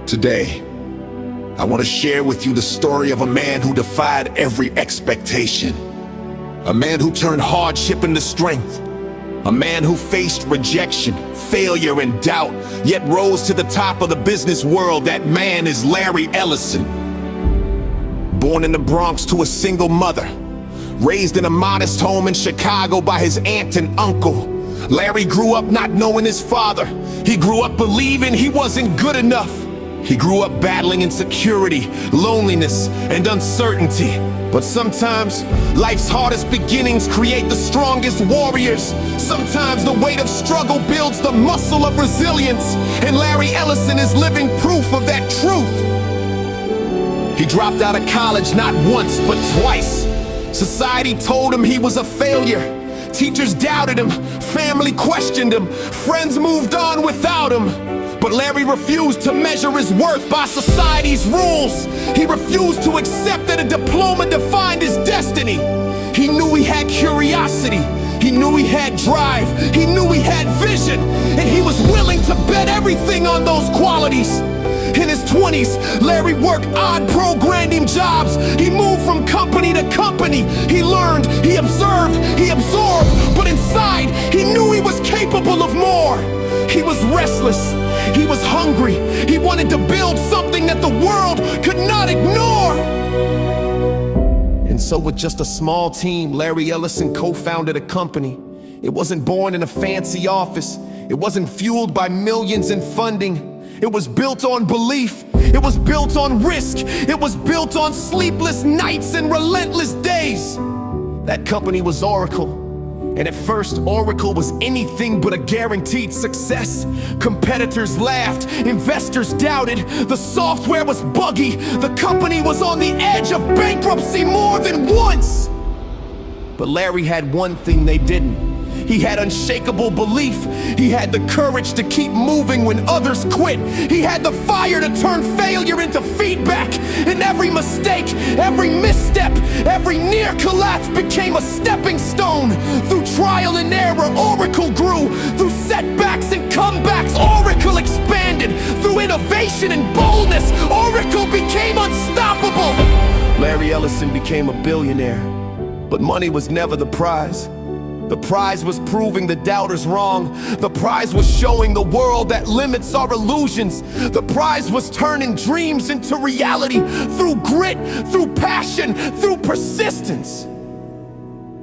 Today, I want to share with you the story of a man who defied every expectation. A man who turned hardship into strength. A man who faced rejection, failure, and doubt, yet rose to the top of the business world. That man is Larry Ellison. Born in the Bronx to a single mother, raised in a modest home in Chicago by his aunt and uncle, Larry grew up not knowing his father. He grew up believing he wasn't good enough. He grew up battling insecurity, loneliness, and uncertainty. But sometimes, life's hardest beginnings create the strongest warriors. Sometimes the weight of struggle builds the muscle of resilience. And Larry Ellison is living proof of that truth. He dropped out of college not once, but twice. Society told him he was a failure. Teachers doubted him, family questioned him, friends moved on without him. But Larry refused to measure his worth by society's rules. He refused to accept that a diploma defined his destiny. He knew he had curiosity. He knew he had drive. He knew he had vision. And he was willing to bet everything on those qualities. In his 20s, Larry worked odd programming jobs. He moved from company to company. He learned, he observed, he absorbed. But inside, he knew he was capable of more. He was restless. He was hungry. He wanted to build something that the world could not ignore. And so with just a small team, Larry Ellison co-founded a company. It wasn't born in a fancy office. It wasn't fueled by millions in funding. It was built on belief. It was built on risk. It was built on sleepless nights and relentless days. That company was Oracle. And at first, Oracle was anything but a guaranteed success. Competitors laughed, investors doubted, the software was buggy, the company was on the edge of bankruptcy more than once. But Larry had one thing they didn't. He had unshakable belief. He had the courage to keep moving when others quit. He had the fire to turn failure into feedback. And every mistake, every misstep, every near collapse became a stepping stone. Through trial and error, Oracle grew. Through setbacks and comebacks, Oracle expanded. Through innovation and boldness, Oracle became unstoppable. Larry Ellison became a billionaire, but money was never the prize. The prize was proving the doubters wrong. The prize was showing the world that limits are illusions. The prize was turning dreams into reality through grit, through passion, through persistence.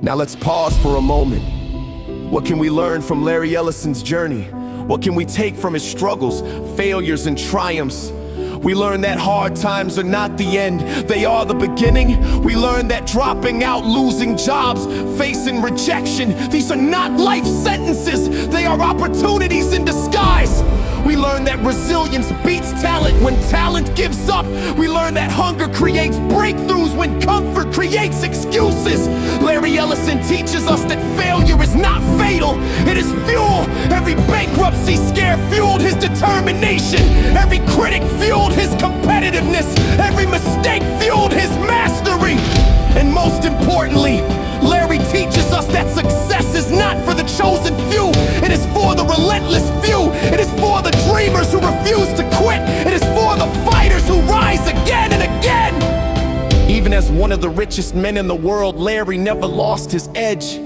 Now let's pause for a moment. What can we learn from Larry Ellison's journey? What can we take from his struggles, failures, and triumphs? We learn that hard times are not the end, they are the beginning. We learn that dropping out, losing jobs, facing rejection, these are not life sentences, they are opportunities in disguise. We learn that resilience beats talent when talent gives up. We learn that hunger creates breakthroughs when comfort creates excuses. Larry Ellison teaches us that failure is not fatal, it is fuel. Every bankruptcy scare fueled his determination. Every critic fueled his competitiveness. Every mistake fueled his mastery. And most importantly, Larry teaches us that success is not for the chosen few. It is for the relentless few. It is for the dreamers who refuse to quit. It is for the fighters who rise again and again. Even as one of the richest men in the world, Larry never lost his edge.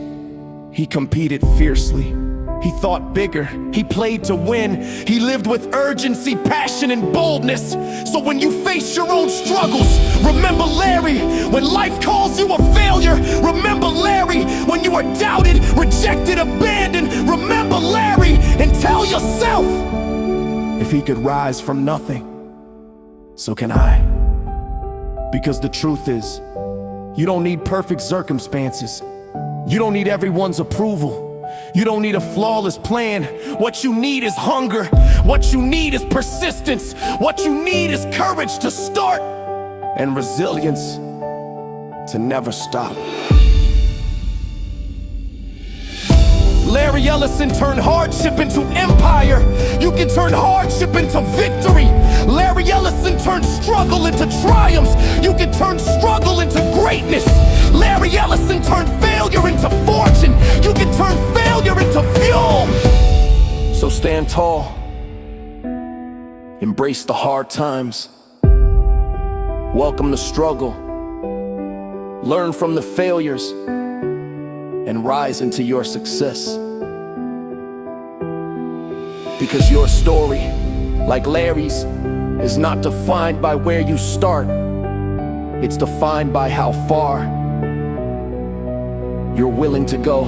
He competed fiercely. He thought bigger. He played to win. He lived with urgency, passion, and boldness. So when you face your own struggles, remember Larry. When life calls you a failure, remember Larry. When you are doubted, rejected, abandoned, remember Larry. And tell yourself, if he could rise from nothing, so can I. Because the truth is, you don't need perfect circumstances. You don't need everyone's approval. You don't need a flawless plan. What you need is hunger. What you need is persistence. What you need is courage to start and resilience to never stop. Larry Ellison turned hardship into empire. You can turn hardship into victory. Larry Ellison turned struggle into triumphs. You can turn struggle into greatness. Larry Ellison turned failure into fortune. You can turn failure into fuel. So stand tall. Embrace the hard times. Welcome the struggle. Learn from the failures and rise into your success. Because your story, like Larry's, is not defined by where you start. It's defined by how far you're willing to go.